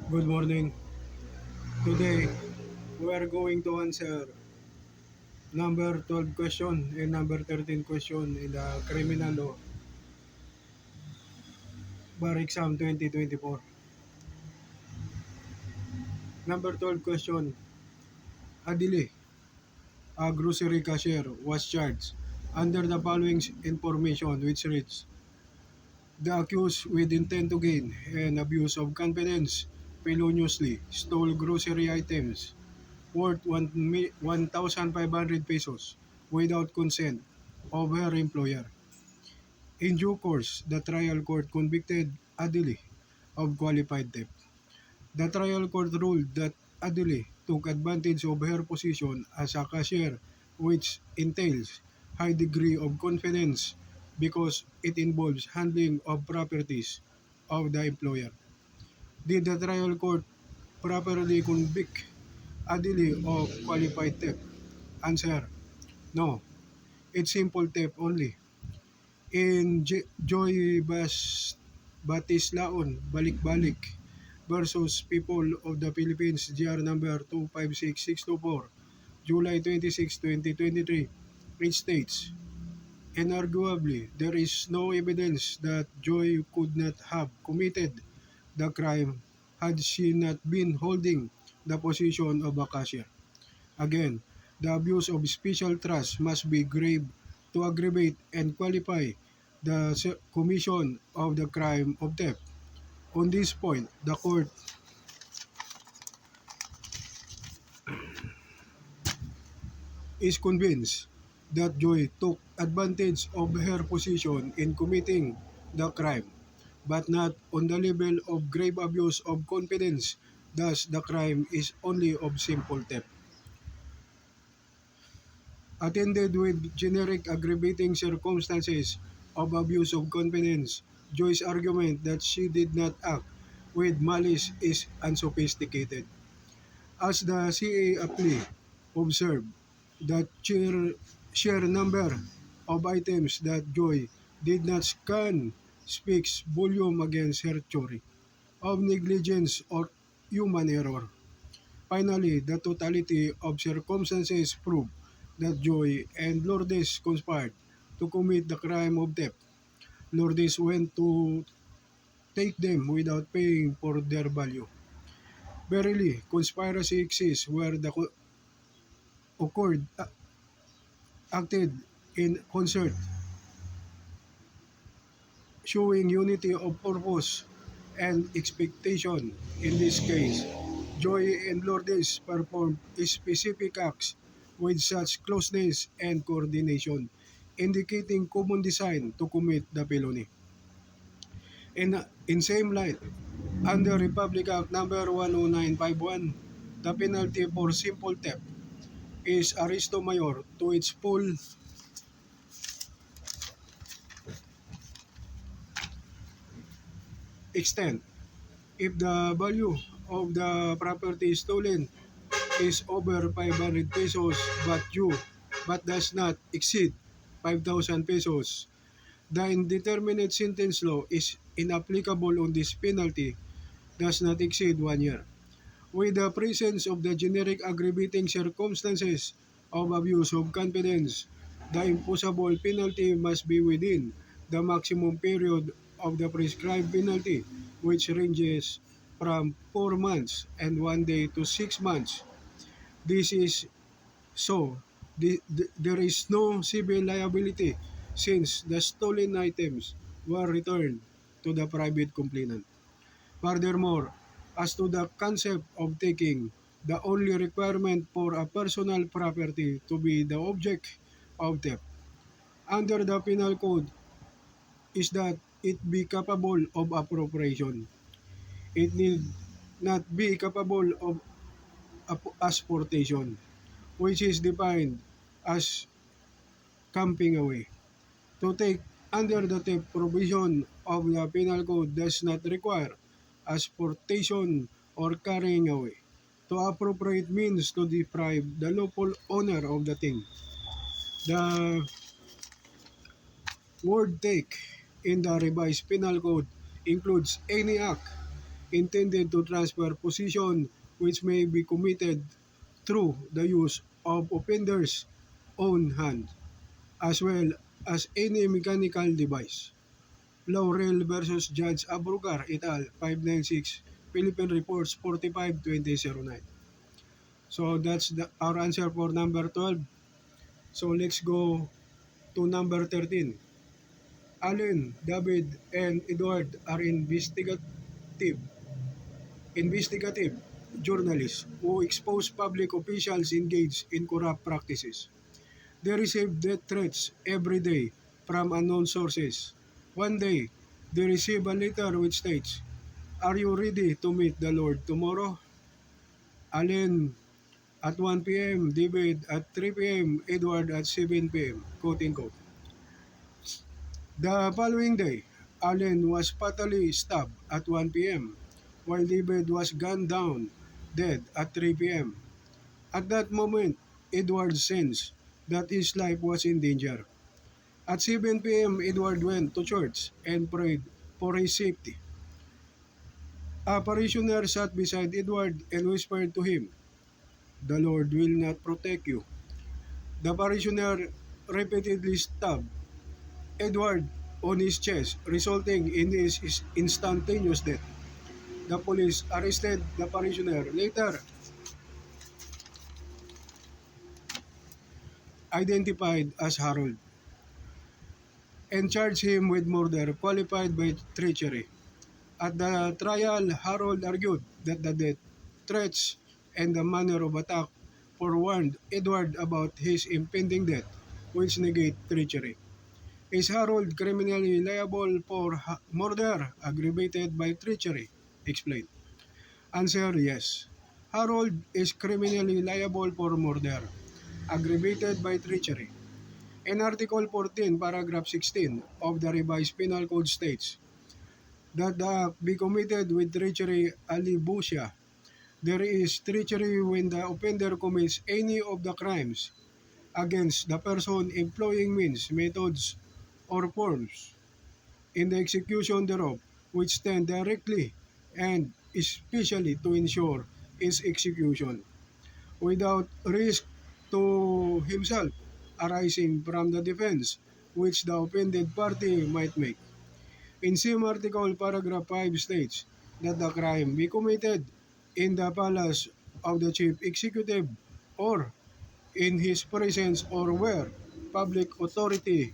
Good morning. Today, we are going to answer number 12 question and number 13 question in the criminal law bar exam 2024. Number 12 question. Adili, a grocery cashier, was charged under the following information which reads, the accused with intent to gain and abuse of confidence feloniously stole grocery items worth 1,500 pesos without consent of her employer. In due course, the trial court convicted Adili of qualified theft. The trial court ruled that Adili took advantage of her position as a cashier, which entails high degree of confidence because it involves handling of properties of the employer. Did the trial court properly convict Adili of qualified theft? Answer: no. It's simple theft only. In Joy Batislaon, Balik-Balik versus People of the Philippines, GR number 256624, July 26, 2023, it states, inarguably, there is no evidence that Joy could not have committed the crime had she not been holding the position of a cashier. Again, the abuse of special trust must be grave to aggravate and qualify the commission of the crime of theft. On this point, the court is convinced that Joy took advantage of her position in committing the crime, but not on the level of grave abuse of confidence. Thus, the crime is only of simple theft. Attended with generic aggravating circumstances of abuse of confidence, Joy's argument that she did not act with malice is unsophisticated. As the CA aptly observed, the sheer number of items that Joy did not scan speaks volume against her theory of negligence or human error. Finally, the totality of circumstances prove that Joy and Lourdes conspired to commit the crime of theft. Lourdes went to take them without paying for their value. Verily, conspiracy exists where the occurred acted in concert, showing unity of purpose and expectation. In this case, Joy and Lourdes performed specific acts with such closeness and coordination, indicating common design to commit the felony. In same light, under Republic Act number 10951, the penalty for simple theft is arresto mayor to its full extent. If the value of the property stolen is over 500 pesos but does not exceed 5,000 pesos, the indeterminate sentence law is inapplicable on this penalty does not exceed 1 year. With the presence of the generic aggravating circumstances of abuse of confidence, the imposable penalty must be within the maximum period of the prescribed penalty, which ranges from 4 months and 1 day to 6 months. This is so, there is no civil liability since the stolen items were returned to the private complainant. Furthermore, as to the concept of taking, the only requirement for a personal property to be the object of theft under the penal code is that it be capable of appropriation. It need not be capable of asportation, which is defined as camping away. To take under the theft provision of the penal code does not require asportation or carrying away. To appropriate means to deprive the lawful owner of the thing. The word take in the revised penal code includes any act intended to transfer possession which may be committed through the use of offender's own hand, as well as any mechanical device. Laurel versus Judge Abrugar et al. 596, Philippine Reports 45-2009. So that's our answer for number 12. So let's go to number 13. Allen, David, and Edward are investigative journalists who expose public officials engaged in corrupt practices. They receive death threats every day from unknown sources. One day, they receive a letter which states, "Are you ready to meet the Lord tomorrow?" Allen at 1 p.m., David at 3 p.m., Edward at 7 p.m., quote-unquote. The following day, Allen was fatally stabbed at 1 p.m., while David was gunned down dead at 3 p.m. At that moment, Edward sensed that his life was in danger. At 7 p.m., Edward went to church and prayed for his safety. A parishioner sat beside Edward and whispered to him, "The Lord will not protect you." The parishioner repeatedly stabbed Edward on his chest, resulting in his instantaneous death. The police arrested the parishioner, later identified as Harold, and charged him with murder qualified by treachery. At the trial, Harold argued that the death threats and the manner of attack forewarned Edward about his impending death, which negate treachery. Is Harold criminally liable for murder aggravated by treachery? Explain. Answer: yes. Harold is criminally liable for murder aggravated by treachery. In Article 14, Paragraph 16 of the Revised Penal Code states that the act be committed with treachery alibutia. There is treachery when the offender commits any of the crimes against the person employing means, methods, or forms in the execution thereof which tend directly and especially to ensure its execution without risk to himself arising from the defense which the offended party might make. In same article, paragraph 5 states that the crime be committed in the palace of the chief executive or in his presence or where public authorities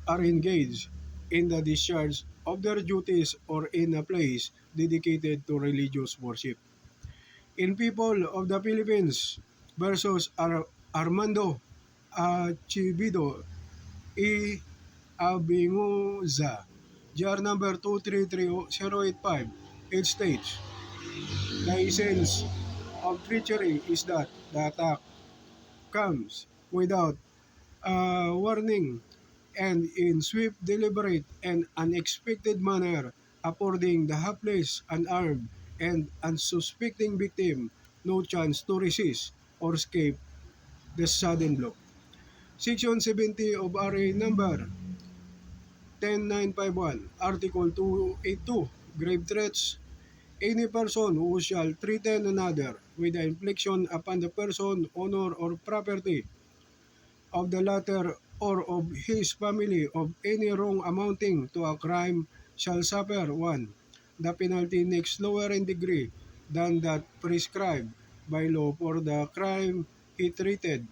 are engaged in the discharge of their duties or in a place dedicated to religious worship. In People of the Philippines versus Armando Achibido E. Abinguza, GR number 2330085, it states, "The essence of treachery is that the attack comes without warning and in swift, deliberate, and unexpected manner, affording the helpless, unarmed, and unsuspecting victim no chance to resist or escape the sudden blow." Section 70 of RA number 10951, Article 282, Grave Threats. Any person who shall threaten another with the infliction upon the person, honor, or property of the latter or of his family of any wrong amounting to a crime shall suffer 1. The penalty next lower in degree than that prescribed by law for the crime he threatened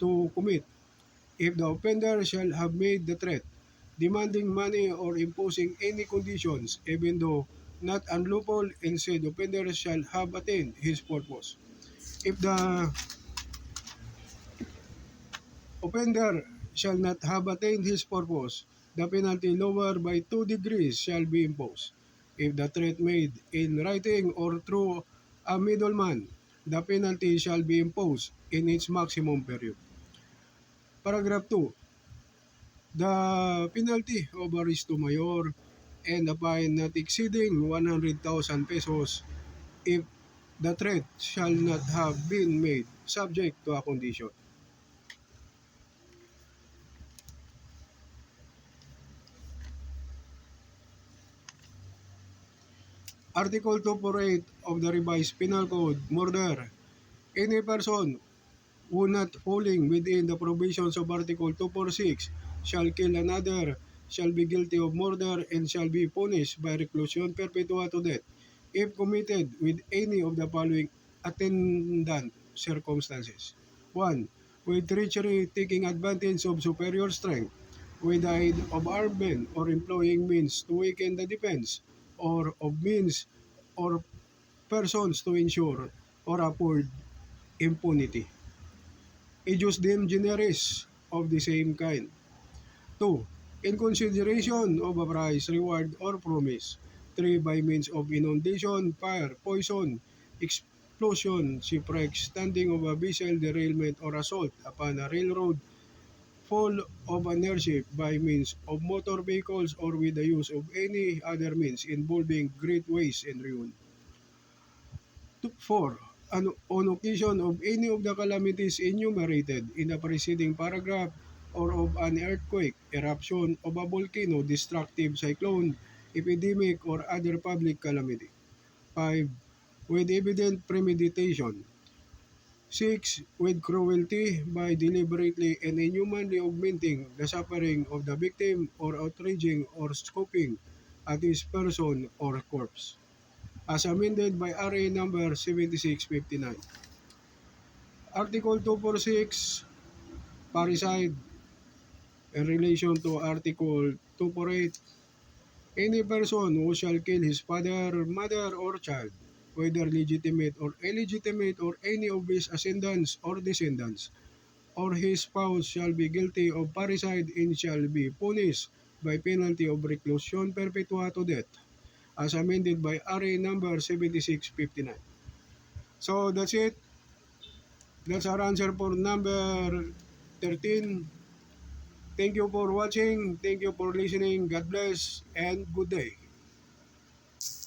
to commit, if the offender shall have made the threat, demanding money or imposing any conditions, even though not unlawful, and said offender shall have attained his purpose. If the offender shall not have attained his purpose, the penalty lower by 2 degrees shall be imposed. If the threat made in writing or through a middleman, the penalty shall be imposed in its maximum period. Paragraph 2. The penalty of arresto mayor and a fine not exceeding 100,000 pesos if the threat shall not have been made subject to a condition. Article 248 of the Revised Penal Code, murder. Any person who not falling within the provisions of Article 246 shall kill another shall be guilty of murder and shall be punished by reclusion perpetua to death if committed with any of the following attendant circumstances. 1. With treachery, taking advantage of superior strength, with the aid of armed men or employing means to weaken the defense, or of means or persons to ensure or afford impunity. Ejus dem generis of the same kind. 2. In consideration of a price, reward, or promise. 3. By means of inundation, fire, poison, explosion, shipwreck, standing of a vessel, derailment, or assault upon a railroad, fall of an airship by means of motor vehicles or with the use of any other means involving great waste and ruin. 4. On occasion of any of the calamities enumerated in the preceding paragraph or of an earthquake, eruption of a volcano, destructive cyclone, epidemic, or other public calamity. 5. With evident premeditation. 6. With cruelty by deliberately and inhumanly augmenting the suffering of the victim or outraging or scoffing at his person or corpse, as amended by RA number 7659. Article 246, parricide, in relation to Article 248, any person who shall kill his father, mother, or child, whether legitimate or illegitimate, or any of his ascendants or descendants, or his spouse shall be guilty of parricide and shall be punished by penalty of reclusion perpetua to death, as amended by RA number 7659. So that's it. That's our answer for number 13. Thank you for watching. Thank you for listening. God bless and good day.